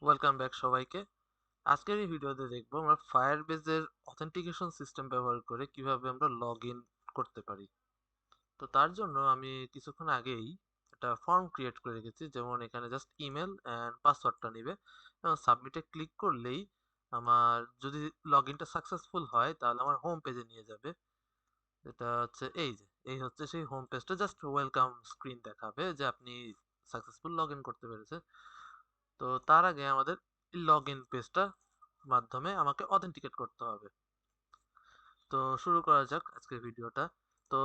Welcome back সবাইকে। আজকের এই ভিডিওতে দেখবো আমরা ফায়ারবেজের অথেন্টিকেশন সিস্টেম ব্যবহার করে কিভাবে আমরা লগ ইন করতে পারি। তো তার জন্য আমি কিছুক্ষণ আগেই একটা ফর্ম ক্রিয়েট করে রেখেছি, যেমন এখানে জাস্ট ইমেল অ্যান্ড পাসওয়ার্ডটা নেবে এবং সাবমিটে ক্লিক করলেই আমার যদি লগ ইনটা সাকসেসফুল হয় তাহলে আমার হোম পেজে নিয়ে যাবে। এটা হচ্ছে এই হচ্ছে সেই হোম পেজটা, জাস্ট ওয়েলকাম স্ক্রিন দেখাবে যে আপনি সাকসেসফুল লগ ইন করতে পেরেছেন। তো তার আগে আমাদের লগ ইন পেজটা মাধ্যমে আমাকে অথেন্টিকেট করতে হবে। তো শুরু করা যাক আজকের ভিডিওটা। তো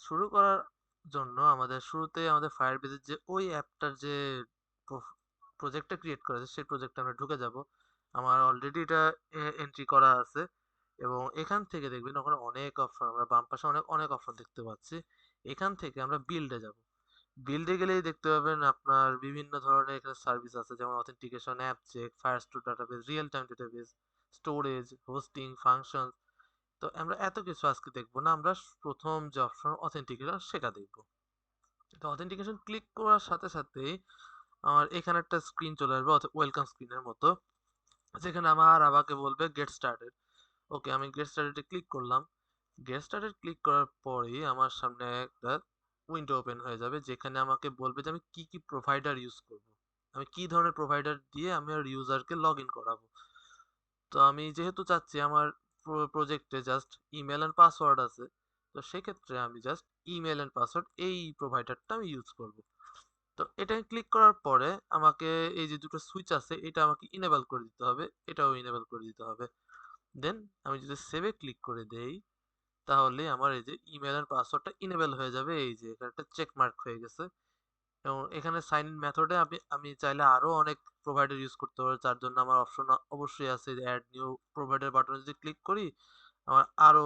শুরু করার জন্য আমাদের শুরুতে আমাদের ফায়ারবেজের যে ওই অ্যাপটার যে প্রজেক্টটা ক্রিয়েট করা আছে সেই প্রজেক্টে আমরা ঢুকে যাব। আমার অলরেডি এটা এন্ট্রি করা আছে এবং এখান থেকে দেখবেন ওখানে অনেক অপশন, আমরা বাম পাশে অনেক অনেক অপশন দেখতে পাচ্ছি। এখান থেকে আমরা বিল্ডে যাব। বিল্ডে গেলেই দেখতে পাবেন আপনার বিভিন্ন ধরনের এখানে সার্ভিস আছে, যেমন authentication, app check, Firestore database, real time database, storage, hosting, function. তো আমরা এত কিছু আজকে দেখবো না, আমরা প্রথম যে অপশন অথেন্টিকেশন সেটা দেখবো। তো অথেন্টিকেশন ক্লিক করার সাথে সাথেই আমার এখানে একটা স্ক্রিন চলে আসবে ওয়েলকাম স্ক্রিনের মতো, যেখানে আমার আমাকে বলবে গেট স্টার্টেড। ওকে, আমি গেট স্টার্টেডে ক্লিক করলাম। গেট স্টার্টেড ক্লিক করার পরেই আমার সামনে একটা উইন্ডো ওপেন হয়ে যাবে, যেখানে আমাকে বলবে যে আমি কি কি প্রোভাইডার ইউজ করব, আমি কি ধরনের প্রোভাইডার দিয়ে আমি আর ইউজারকে লগ ইন করাবো। তো আমি যেহেতু চাচ্ছি আমার প্রজেক্টে জাস্ট ইমেল অ্যান্ড পাসওয়ার্ড আছে, তো সেক্ষেত্রে আমি জাস্ট ইমেল অ্যান্ড পাসওয়ার্ড এই প্রোভাইডারটা আমি ইউজ করব। তো এটা ক্লিক করার পরে আমাকে এই যে দুটো সুইচ আছে এটা আমাকে ইনেবল করে দিতে হবে, এটাও ইনেবল করে দিতে হবে। দেন আমি যদি সেভে ক্লিক করে দেই তাহলে আমার এই যে ইমেল এর পাসওয়ার্ডটা ইনেবল হয়ে যাবে, এই যে এখানে একটা চেক মার্ক হয়ে গেছে। এবং এখানে সাইন ইন মেথডে আমি চাইলে আরো অনেক প্রোভাইডার ইউজ করতে পারি, তার জন্য আমার অপশন অবশ্যই আছে অ্যাড নিউ প্রোভাইডার বাটনে যদি ক্লিক করি আমার আরো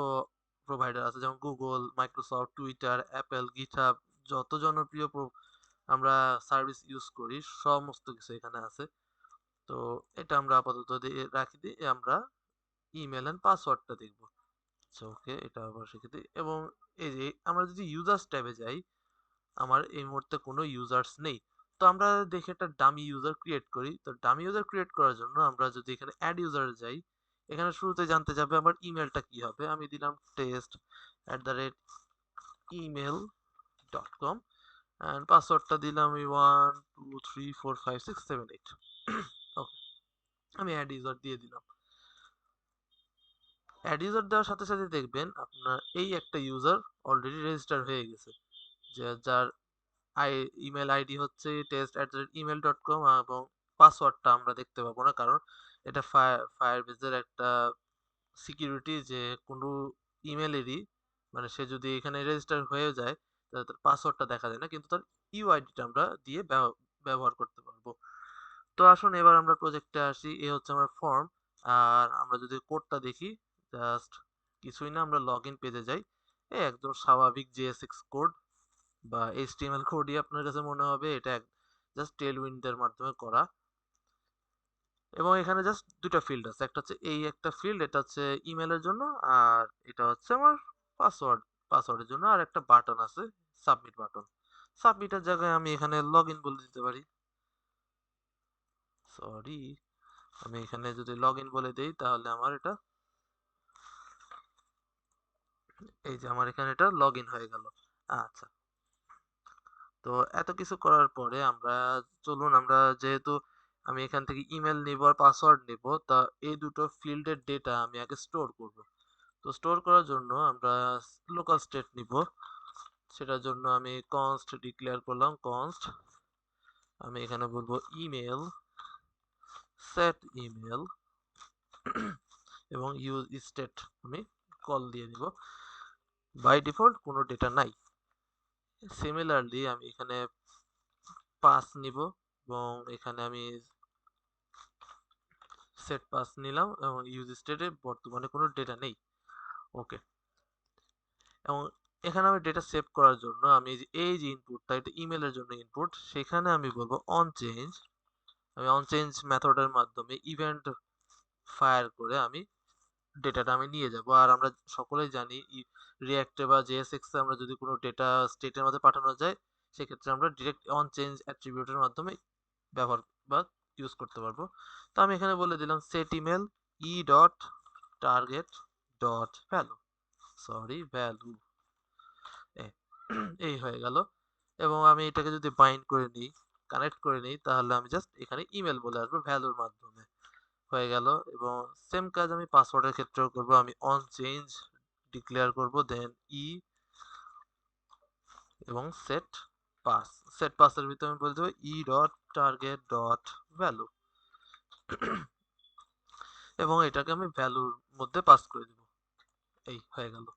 প্রোভাইডার আছে, যেমন Google, Microsoft, Twitter, Apple, GitHub, যত জনপ্রিয় আমরা সার্ভিস ইউজ করি সমস্ত কিছু এখানে আছে। তো এটা আমরা আপাতত দিয়ে রাখি দিই, আমরা ইমেল এন্ড পাসওয়ার্ডটা দেখবো। আচ্ছা, ওকে, এটা আবার শিখে দিই। এবং এই যে আমরা যদি ইউজার্স ট্যাবে যাই, আমার এই মুহূর্তে কোনো ইউজার্স নেই। তো আমরা দেখে একটা ডামি ইউজার ক্রিয়েট করি। তো ডামি ইউজার ক্রিয়েট করার জন্য আমরা যদি এখানে অ্যাড ইউজারে যাই, এখানে শুরুতে জানতে যাবে আমার ইমেলটা কি হবে। আমি দিলাম test@email.com অ্যান্ড পাসওয়ার্ডটা দিলাম আমি 1 2 3 4 5 6 7 8। ওকে, আমি অ্যাড ইউজার দিয়ে দিলাম। অ্যাড ইউজার দেওয়ার সাথে সাথে দেখবেন আপনার এই একটা ইউজার অলরেডি রেজিস্টার হয়ে গেছে, যার আই ইমেল আইডি হচ্ছে test@email.com এবং পাসওয়ার্ডটা আমরা দেখতে পাবো না, কারণ এটা ফায়ারবেজের একটা সিকিউরিটি যে কোনো ইমেলেরই, মানে সে যদি এখানে রেজিস্টার হয়ে যায় তাহলে তার পাসওয়ার্ডটা দেখা যায় না, কিন্তু তার ইউআইডিটা আমরা দিয়ে ব্যবহার করতে পারবো। তো আসুন এবার আমরা প্রজেক্টে আসি। এ হচ্ছে আমার ফর্ম। আর আমরা যদি কোডটা দেখি, জাস্ট কিছুই না, আমরা লগ ইন পেজে যাই। একদম স্বাভাবিক জেএসএক্স কোড বা এইচটিএমএল কোডই আপনার কাছে মনে হবে, এটা জাস্ট টেলউইন্ডের মাধ্যমে করা। এবং এখানে জাস্ট দুটো ফিল্ড আছে, একটা হচ্ছে এই একটা ফিল্ড, এটা হচ্ছে ইমেলের জন্য, আর এটা হচ্ছে আমার পাসওয়ার্ডের জন্য। আর একটা বাটন আছে, সাবমিট বাটন। সাবমিটের জায়গায় আমি এখানে লগ ইন বলে দিতে পারি। সরি, আমি এখানে যদি লগ ইন বলে দেই তাহলে আমার এটা, এই যে আমার এখানে এটা লগ ইন হয়ে গেল। আচ্ছা, তো এত কিছু করার পরে আমরা, চলুন আমরা, যেহেতু আমি এখান থেকে ইমেল নিব আর পাসওয়ার্ড নিব, তা এই দুটো ফিল্ডের ডেটা আমি আগে স্টোর করব। তো স্টোর করার জন্য আমরা লোকাল স্টেট নিব। সেটার জন্য আমি কনস্ট ডিক্লেয়ার করলাম, কনস্ট আমি এখানে বলবো ইমেল, সেট ইমেল এবং ইউজ স্টেট আমি কল দিয়ে দিব। বাই ডিফল্ট কোনো ডেটা নাই। সিমিলারলি আমি এখানে পাস নিব এবং এখানে আমি সেট পাস নিলাম এবং ইউজ স্টেটে বর্তমানে কোনো ডেটা নেই। ওকে, এবং এখানে আমি ডেটা সেভ করার জন্য আমি এই যে ইনপুটটা, এটা ইমেলের জন্য ইনপুট, সেখানে আমি বলবো অন চেঞ্জ। আমি অন চেঞ্জ মেথডের মাধ্যমে ইভেন্ট ফায়ার করে আমি ডেটাটা আমি নিয়ে যাব। আর আমরা সকলেই জানি রিঅ্যাক্টে বা জেএসএক্স এ আমরা যদি কোনো ডেটা স্টেটের মধ্যে পাঠানো যায়, সেক্ষেত্রে আমরা ডিরেক্ট অন চেঞ্জ অ্যাট্রিবিউটের মাধ্যমে ব্যবহার বা ইউজ করতে পারবো। তো আমি এখানে বলে দিলাম set email E dot target dot value, sorry value, এই হয়ে গেল। এবং আমি এটাকে যদি বাইন্ড করে নিই, কানেক্ট করে নিই, তাহলে আমি জাস্ট এখানে ইমেল বলে আসবো ভ্যালুর মাধ্যমে, হয়ে গেল। এবং সেম কাজ আমি পাসওয়ার্ডের ক্ষেত্রেও করব, আমি অন চেঞ্জ ডিক্লেয়ার করব, দেন ই এবং সেট পাস, সেট পাসের ভিতরে আমি বলে দেবো E dot target dot value, এবং এটাকে আমি ভ্যালুর মধ্যে পাস করে দিব, এই হয়ে গেল।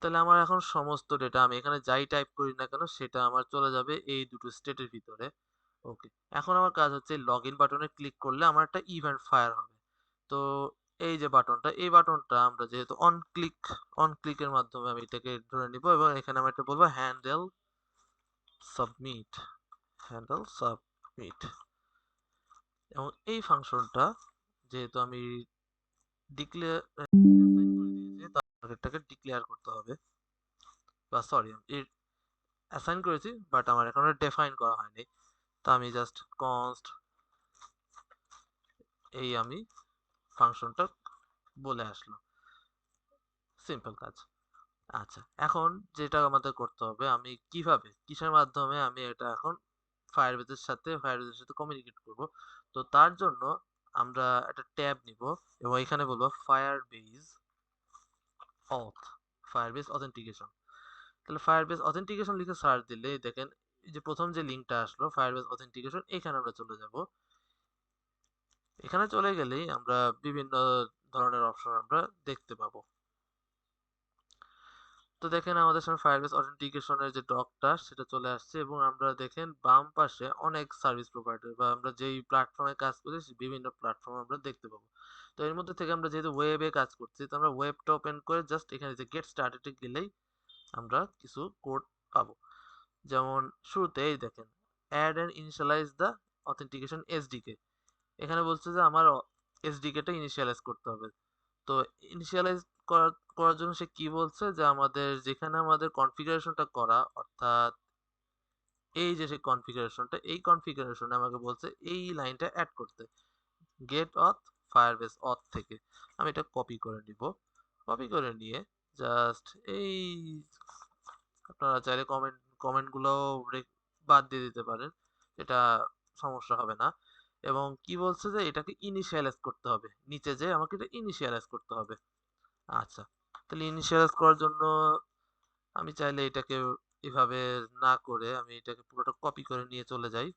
তাহলে আমার এখন সমস্ত ডেটা আমি এখানে যাই টাইপ করি না কেন সেটা আমার চলে যাবে এই দুটো স্টেটের ভিতরে। ওকে, এখন আমার কাজ হচ্ছে লগ ইন বাটনে ক্লিক করলে আমার একটা ইভেন্ট ফায়ার হবে। তো এই যে বাটনটা, এই বাটনটা আমরা যেহেতু অন ক্লিকের মাধ্যমে আমি এটাকে ধরে নিব, এবং এখানে আমি একটা বলবো সাবমিট হ্যান্ডেল সাবমিট, এবং এই ফাংশনটা যেহেতু আমি ডিক্লেয়ার টার্গেটটাকে ডিক্লেয়ার করতে হবে, বা সরি অ্যাসাইন করেছি বাট আমার এখনো ডিফাইন করা হয়নি। তো আমি জাস্ট কনস্ট এই আমি ফাংশনটা বলে আসলাম, সিম্পল কাজ। আচ্ছা, এখন যেটা আমাদের করতে হবে, আমি কিভাবে কিসের মাধ্যমে আমি এটা এখন ফায়ারবেসের সাথে কমিউনিকেট করব। তো তার জন্য আমরা একটা ট্যাব নিব, এবং এখানে বলবো ফায়ারবেস অথেন্টিকেশন। তাহলে ফায়ারবেস অথেন্টিকেশন লিখে সার্চ দিলে দেখেন এই যে প্রথম যে লিঙ্কটা আসলো ফায়ারবেস অথেন্টিকেশন, এখানে আমরা চলে যাব। এখানে চলে গেলেই আমরা বিভিন্ন ধরনের অপশন আমরা দেখতে পাবো। তো দেখেন আমাদের সামনে ফায়ারবেস অথেন্টিকেশনের যে ডকটা সেটা চলে আসছে, এবং আমরা দেখেন বাম পাশে অনেক সার্ভিস প্রোভাইডার বা আমরা যেই প্ল্যাটফর্মে কাজ করি বিভিন্ন প্ল্যাটফর্ম আমরা দেখতে পাবো। তো এর মধ্যে থেকে আমরা যেহেতু ওয়েবে কাজ করছি, তো আমরা ওয়েবটা ওপেন করে জাস্ট এখানে যে গেট স্টার্টেড গেলেই আমরা কিছু কোড পাবো। যেমন শুরুতেই দেখেন add and initialize the authentication SDK, এখানে বলছে যে আমার এসডিকেটা ইনিশিয়ালাইজ করতে হবে। তো ইনিশিয়ালাইজ করার জন্য সে কি বলছে, যে আমাদের যেখানে আমাদের কনফিগারেশনটা করা, অর্থাৎ এই যে সেই কনফিগারেশনটা, এই কনফিগারেশনে আমাকে বলছে এই লাইনটা অ্যাড করতে, গেট অথ ফায়ারবেস অথ থেকে। আমি এটা কপি করে নিব, কপি করে নিয়ে জাস্ট এই, আপনারা চাইলে কমেন্টগুলো বাদ দিয়ে দিতে পারেন, এটা সমস্যা হবে না। এবং কি বলছে যে এটাকে ইনিশিয়ালাইজ করতে হবে, নিচে যে আমাকে এটা ইনিশিয়ালাইজ করতে হবে। আচ্ছা, তাহলে ইনিশিয়ালাইজ করার জন্য আমি চাইলে এটাকে এভাবে না করে আমি এটাকে পুরোটা কপি করে নিয়ে চলে যাই।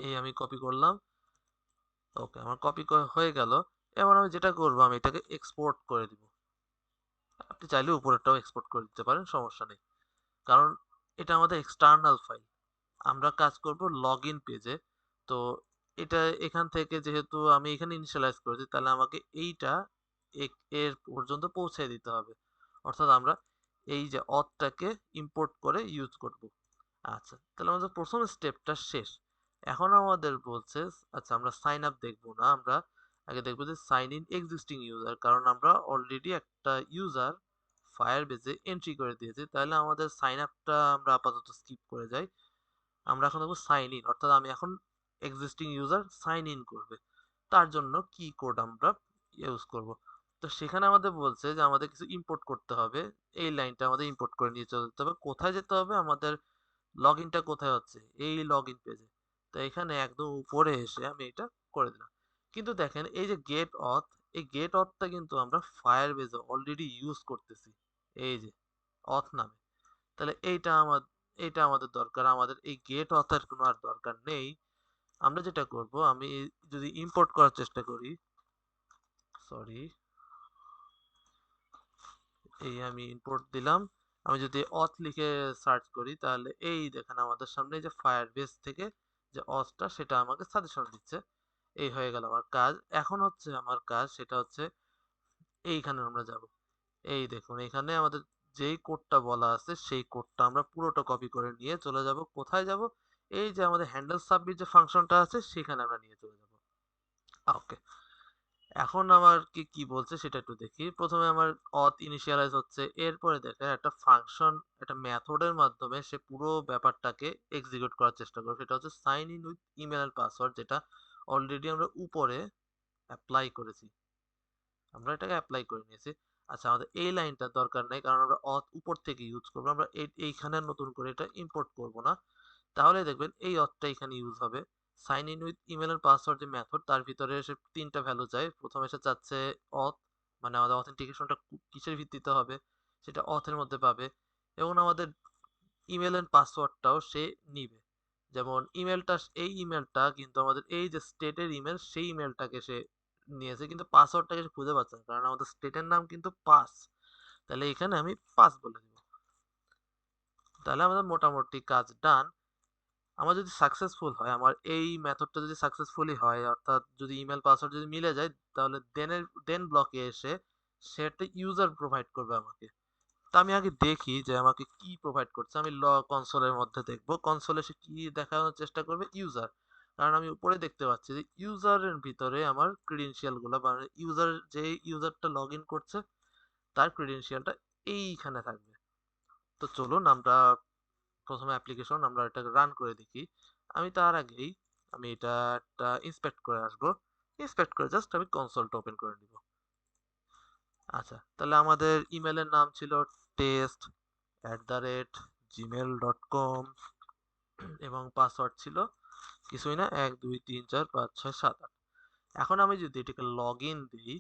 এই আমি কপি করলাম, ওকে আমার কপি হয়ে গেল। এবার আমি যেটা করব, আমি এটাকে এক্সপোর্ট করে দিব। আপনি চাইলে উপরেরটাও এক্সপোর্ট করে দিতে পারেন, সমস্যা নেই, কারণ এটা আমাদের এক্সটার্নাল ফাইল। আমরা কাজ করব লগ ইন পেজে। তো এটা এখান থেকে যেহেতু আমি এখানে ইনিশিয়ালাইজ করেছি, তাহলে আমাকে এইটা এর পর্যন্ত পৌঁছে দিতে হবে, অর্থাৎ আমরা এই যে অথটাকে ইম্পোর্ট করে ইউজ করব। আচ্ছা, তাহলে আমাদের প্রথম স্টেপটা শেষ। এখন আমাদের বলছে, আচ্ছা আমরা সাইন আপ দেখবো না, আমরা আগে দেখবো যে সাইন ইন এক্সিস্টিং ইউজার, কারণ আমরা অলরেডি একটা ইউজার ফায়ারবেসে এন্ট্রি করে দিয়েছি। তাহলে আমাদের সাইন আপটা আমরা আপাতত স্কিপ করে যাই। আমরা এখন দেখবো সাইন ইন, অর্থাৎ আমি এখন এক্সিস্টিং ইউজার সাইন ইন করবে, তার জন্য কি কোড আমরা ইউজ করব। তো সেখানে আমাদের বলছে যে আমাদের কিছু ইম্পোর্ট করতে হবে, এই লাইনটা আমাদের ইম্পোর্ট করে নিয়ে চলে যেতে হবে। কোথায় যেতে হবে, আমাদের লগ ইনটা কোথায় হচ্ছে, এই লগ ইন পেজে। তো এখানে একদম উপরে এসে আমি এটা করে দিলাম। কিন্তু দেখেন এই যে গেট অথ, এই গেট অথটা কিন্তু আমরা ফায়ারবেসে অলরেডি ইউজ করতেছি, এই যে অথ নামে। তাহলে এইটা আমাদের দরকার, আমাদের এই গেট অথের কোনো আর দরকার নেই। আমরা যেটা করব, আমি যদি ইম্পোর্ট করার চেষ্টা করি, সরি, এই আমি ইম্পোর্ট দিলাম। আমি যদি অথ লিখে সার্চ করি, তাহলে এই দেখেন আমাদের সামনে যে ফায়ারবেস থেকে যে অথটা সেটা আমাকে সাজেশন দিচ্ছে। এই হয়ে গেল আমার কাজ। এখন হচ্ছে আমার কাজ সেটা হচ্ছে এইখানে আমরা যাব। এই দেখুন এখানে আমাদের যেই কোডটা বলা আছে সেই কোডটা আমরা পুরোটা কপি করে নিয়ে চলে যাব। কোথায় যাব, এই যে আমাদের হ্যান্ডেল সাবমিট যে ফাংশনটা আছে সেখানে আমরা নিয়ে চলে যাব। ওকে, এখন আমার কি কি বলছে সেটা একটু দেখি। প্রথমে আমার অথ ইনিশিয়ালাইজ হচ্ছে, এরপরে দেখেন একটা ফাংশন, একটা মেথডের মাধ্যমে সে পুরো ব্যাপারটাকে এক্সিকিউট করার চেষ্টা করবে। সেটা হচ্ছে sign in with email and password, যেটা অলরেডি আমরা উপরে অ্যাপ্লাই করেছি, আমরা এটাকে অ্যাপ্লাই করে নিয়েছি। আচ্ছা, আমাদের এই লাইনটা দরকার নেই, কারণ আমরা অথ উপর থেকে ইউজ করবো, আমরা এইখানে নতুন করে এটা ইম্পোর্ট করব না। তাহলে দেখবেন এই অথটা এখানে ইউজ হবে। Sign in with email and password যে মেথড, তার ভিতরে এসে তিনটা ভ্যালু চাই। প্রথমে এসে চাচ্ছে অথ, মানে আমাদের অথেন্টিকেশনটা কিসের ভিত্তিতে হবে সেটা অথের মধ্যে পাবে, এবং আমাদের ইমেল এন্ড পাসওয়ার্ডটাও সে নিবে। যেমন ইমেলটা, এই ইমেলটা কিন্তু আমাদের এই যে স্টেটের ইমেল, সেই ইমেলটাকে সে নিয়েছে, কিন্তু পাসওয়ার্ডটাকে সে খুঁজে পাচ্ছে না, কারণ আমাদের স্টেটের নাম কিন্তু পাস। তাহলে এখানে আমি পাস বলে দিব। তাহলে আমাদের মোটামুটি কাজ ডান। আমার যদি সাকসেসফুল হয়, আমার এই মেথডটা যদি সাকসেসফুলি হয়, অর্থাৎ যদি ইমেল পাসওয়ার্ড যদি মিলে যায়, তাহলে দেন ব্লকে এসে সে একটা ইউজার প্রোভাইড করবে আমাকে। তা আমি আগে দেখি যে আমাকে কি প্রোভাইড করছে। আমি কনসোলের মধ্যে দেখবো, কনসোলে সে কি দেখানোর চেষ্টা করবে, ইউজার। কারণ আমি উপরে দেখতে পাচ্ছি যে ইউজারের ভিতরে আমার ক্রেডেনশিয়াল গুলো, বা ইউজার, যে ইউজারটা লগ ইন করছে তার ক্রেডেনশিয়ালটা এইখানে থাকবে। তো চলুন আমরা প্রথমে অ্যাপ্লিকেশন আমরা এটাকে রান করে দেখি। আমি তার আগেই আমি এটা একটা ইন্সপেক্ট করে আসবো। ইন্সপেক্ট করে জাস্ট আমি কনসোলটা ওপেন করে নিব। আচ্ছা, তাহলে আমাদের ইমেলের নাম ছিল test@gmail.com, এবং পাসওয়ার্ড ছিল কিছুই না, 1 2 3 4 5 6 7 8। এখন আমি যদি এটাকে লগ ইন দিই,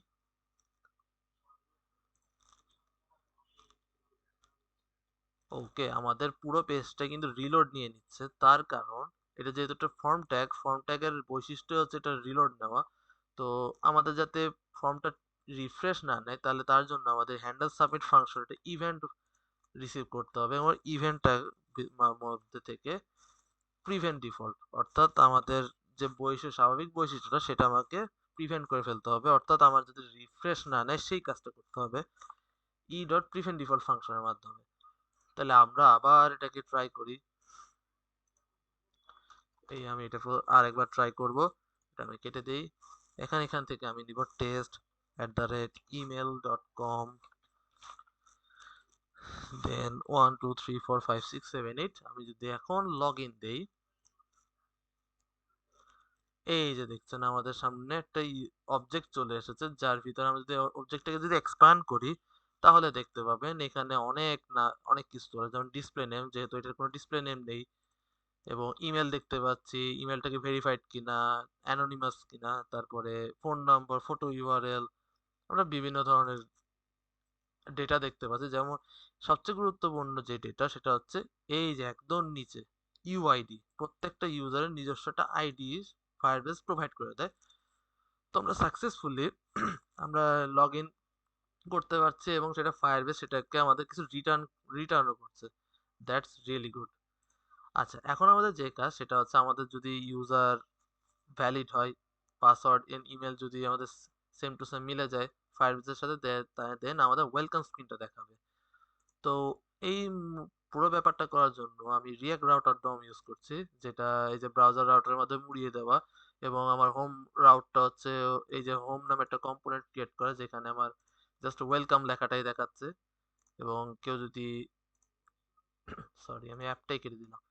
ওকে, আমাদের পুরো পেজটা কিন্তু রিলোড নিয়ে নিচ্ছে। তার কারণ এটা যেহেতু একটা ফর্ম ট্যাগের বৈশিষ্ট্য হচ্ছে এটা রিলোড নেওয়া। তো আমাদের যাতে ফর্মটা রিফ্রেশ না নেয়, তাহলে তার জন্য আমাদের হ্যান্ডেল সাবমিট ফাংশন একটা ইভেন্ট রিসিভ করতে হবে, এবং ইভেন্টটা মধ্যে থেকে প্রিভেন্ট ডিফল্ট, অর্থাৎ আমাদের যে স্বাভাবিক বৈশিষ্ট্যটা সেটা আমাকে প্রিভেন্ট করে ফেলতে হবে, অর্থাৎ আমার যদি রিফ্রেশ না নেয় সেই কাজটা করতে হবে প্রিভেন্ট ডিফল্ট ফাংশনের মাধ্যমে। তাহলে আমরা আবার এটাকে ট্রাই করি। এই আমি এটা আরেকবার ট্রাই করব। এটা আমি কেটে দেই। এখান থেকে আমি নিব test@email.com, দেন 1 2 3 4 5 6 7 8। আমি যদি এখন লগ ইন দেই, এই যে দেখছেন আমাদের সামনে একটা অবজেক্ট চলে এসেছে, যার ভিতরে আমরা যদি অবজেক্টটাকে যদি এক্সপ্যান্ড করি, তাহলে দেখতে পাবেন এখানে অনেক কিছু আছে, যেমন ডিসপ্লে নেম, যেহেতু এটার কোনো ডিসপ্লে নেম নেই, এবং ইমেল দেখতে পাচ্ছি, ইমেলটাকে ভেরিফাইড কিনা, অ্যানোনিমাস কিনা, তারপরে ফোন নাম্বার, ফটো ইউআরএল, আমরা বিভিন্ন ধরনের ডেটা দেখতে পাচ্ছি। যেমন সবচেয়ে গুরুত্বপূর্ণ যে ডেটা সেটা হচ্ছে এই যে একদম নিচে ইউআইডি, প্রত্যেকটা ইউজারের নিজস্ব একটা আইডি ফায়ারবেস প্রোভাইড করে দেয়। তো আমরা সাকসেসফুলি আমরা লগ ইন করতে পারছি, এবং সেটা ফায়ারবেস সেটাকে আমাদের কিছু রিটার্নও করছে। That's really good. আচ্ছা, এখন আমাদের যে কাজ সেটা হচ্ছে, আমাদের যদি ইউজার ভ্যালিড হয়, পাসওয়ার্ড এন্ড ইমেল যদি আমাদের সেম টু সেম মিলে যায় ফায়ারবেসের সাথে, দেন আমাদের ওয়েলকাম স্ক্রিনটা দেখাবে। তো এই পুরো ব্যাপারটা করার জন্য আমি রিয়াক্ট রাউটার ডম ইউজ করছি, যেটা এই যে ব্রাউজার রাউটারের মাধ্যমে উড়িয়ে দেওয়া, এবং আমার হোম রাউটটা হচ্ছে এই যে হোম নামে একটা কম্পোনেন্ট ক্রিয়েট করে, যেখানে আমার জাস্ট ওয়েলকাম লেখাটাই দেখাচ্ছে। এবং কেউ যদি, সরি আমি অ্যাপটাই কেটে দিলাম,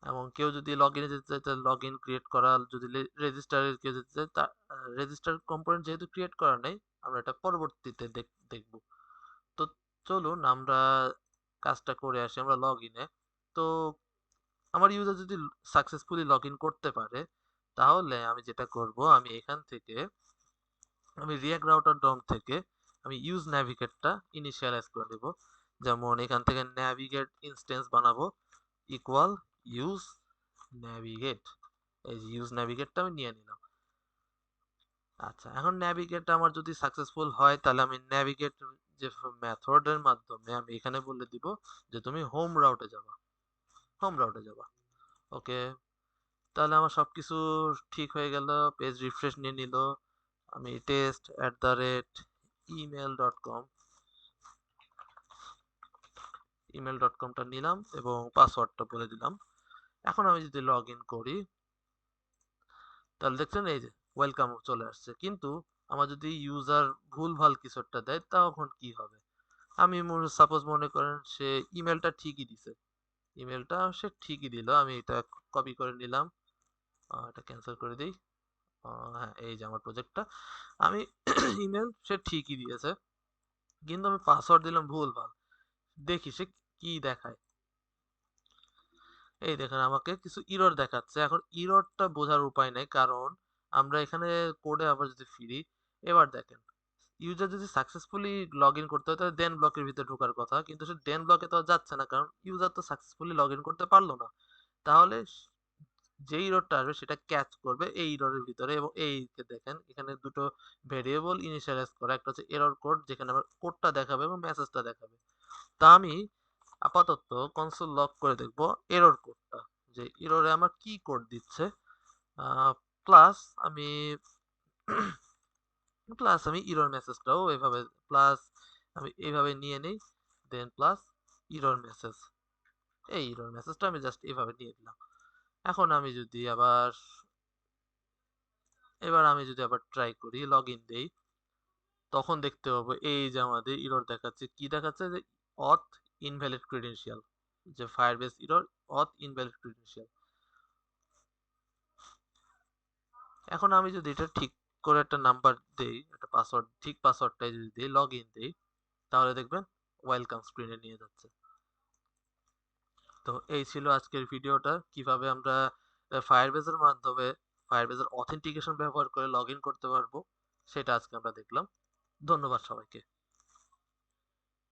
এবং কেউ যদি লগ ইনে যেতে চায়, লগ ইন ক্রিয়েট করা, যদি রেজিস্টারে কেউ যেতে চায়, তা রেজিস্টার কম্পোনেন্ট যেহেতু ক্রিয়েট করা নেই, আমরা এটা পরবর্তীতে দেখব। তো চলুন আমরা কাজটা করে আসি। আমরা লগ ইনে, তো আমার ইউজার যদি সাকসেসফুলি লগ ইন করতে পারে, তাহলে আমি যেটা করব, আমি এখান থেকে আমি রিয়াক্ট রাউটার ডম থেকে আমি ইউজ ন্যাভিগেটটা ইনিশিয়ালাইজ করে দেব। যেমন এখান থেকে ন্যাভিগেট ইনস্ট্যান্স বানাবো, ইকুয়াল ইউজ ন্যাভিগেট। এই যে ইউজ ন্যাভিগেটটা আমি নিয়ে নিলাম। আচ্ছা, এখন ন্যাভিগেট আমার যদি সাকসেসফুল হয়, তাহলে আমি ন্যাভিগেট যে মেথডের মাধ্যমে আমি এখানে বলে দিব যে তুমি হোম রাউটে যাবা। ওকে, তাহলে আমার সবকিছু ঠিক হয়ে গেল। পেজ রিফ্রেশ নিয়ে নিল। আমি test@email.com টা নিলাম, এবং পাসওয়ার্ডটা বলে দিলাম। এখন আমি যদি লগ ইন করি, তাহলে দেখছেন এই যে ওয়েলকাম চলে আসছে, কিন্তু আমার যদি ইউজার ভুলভাল কিছু একটা দেয় তখন কি হবে? আমি সাপোজ মনে করেন সে ইমেলটা ঠিকই দিছে, ইমেলটা সে ঠিকই দিল, আমি এটা কপি করে নিলাম, এটা ক্যান্সেল করে দিই। হ্যাঁ, এই যে আমার প্রজেক্টটা, আমি ইমেল সে ঠিকই দিয়েছে, কিন্তু আমি পাসওয়ার্ড দিলাম ভুলভাল। দেখি সে কি দেখায়। এই দেখেন আমাকে কিছু ইরর দেখাচ্ছে। এখন ইররটা বোঝার উপায় নাই, কারণ আমরা এখানে কোডে আবার যদি ফিরি, এবার দেখেন ইউজার যদি সাকসেসফুলি লগ ইন করতে হয় তাহলে দেন ব্লকের ভিতরে ঢোকার কথা, কিন্তু সে দেন ব্লকে তো আর যাচ্ছে না, কারণ ইউজার তো সাকসেসফুলি লগ ইন করতে পারলো না। তাহলে যে ইররটা আসবে সেটা ক্যাচ করবে এই ইররের ভিতরে, এবং এই যে দেখেন এখানে দুটো ভেরিয়েবল ইনিশিয়ালাইজ করা, একটা হচ্ছে এরর কোড যেখানে আমার কোডটা দেখাবে এবং মেসেজটা দেখাবে। তা আমি আপাতত কনসোল লক করে দেখব এরর কোডটা, যে এররে আমার কি কোড দিচ্ছে। প্লাস আমি প্লাস আমি ইরর মেসেজটাও এভাবে, প্লাস আমি এইভাবে নিয়ে নেই, দেন প্লাস ইরর মেসেজ, এই ইরর মেসেজটা আমি জাস্ট এভাবে নিয়ে দিলাম। এখন আমি যদি আবার, এবার আমি যদি আবার ট্রাই করি লগ ইন দেই, তখন দেখতে পাবো এই যে আমাদের ইরর দেখাচ্ছে, কি দেখাচ্ছে, যে অথ ইনভ্যালিড ক্রেডেনশিয়াল, যে ফায়ারবেস ইরর অথ ইনভ্যালিড ক্রেডেনশিয়াল। এখন আমি যদি এটা ঠিক করে একটা নাম্বার দেই, একটা পাসওয়ার্ড, ঠিক পাসওয়ার্ডটাই যদি দিই, লগ ইন দিই, তাহলে দেখবেন ওয়েলকাম স্ক্রিনে নিয়ে যাচ্ছে। তো এই ছিল আজকের ভিডিওটা, কিভাবে আমরা ফায়ারবেসের মাধ্যমে ফায়ারবেসের অথেন্টিকেশন ব্যবহার করে লগ ইন করতে পারবো, সেটা আজকে আমরা দেখলাম। ধন্যবাদ সবাইকে।